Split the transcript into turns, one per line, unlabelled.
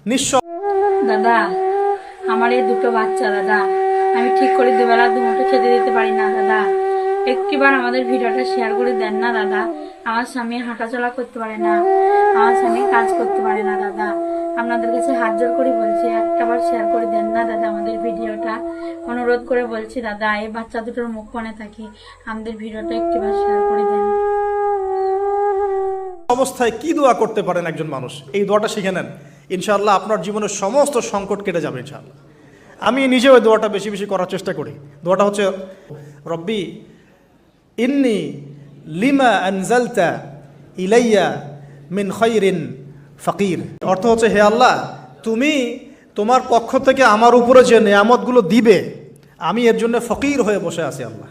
নিঃসন্দেহে
দাদা আমার এই দুটো বাচ্চা দাদা, আমি ঠিক করে দুবেলা দুমুঠো খেতে দিতে পারি না দাদা। একটিবার আমাদের ভিডিওটা শেয়ার করে দেন না দাদা। আমার স্বামী হাঁটাচলা করতে পারে না, আমার স্বামী কাজ করতে পারে না দাদা। আপনাদের কাছে হাত জোর করে বলছি, একটাবার শেয়ার করে দেন না দাদা আমাদের ভিডিওটা। অনুরোধ করে বলছি দাদা, এই বাচ্চা দুটোর মুখ কোণে থাকি, আমাদের ভিডিওটা একটিবার শেয়ার করে দেন।
অবস্থায় কি দোয়া করতে পারেন একজন মানুষ, এই দোয়াটা শিখে নেন, ইনশাআল্লাহ আপনার জীবনের সমস্ত সংকট কেটে যাবে ইনশাআল্লাহ। আমি নিজেও ওই দোয়াটা বেশি বেশি করার চেষ্টা করি। দোয়াটা হচ্ছে রব্বি ইন্নি লিমা আনজালতা ইলাইয়া মিন খায়রিন ফাকির। অর্থ হচ্ছে, হে আল্লাহ, তুমি তোমার পক্ষ থেকে আমার উপরে যে নেয়ামতগুলো দিবে, আমি এর জন্য ফকির হয়ে বসে আছি আল্লাহ।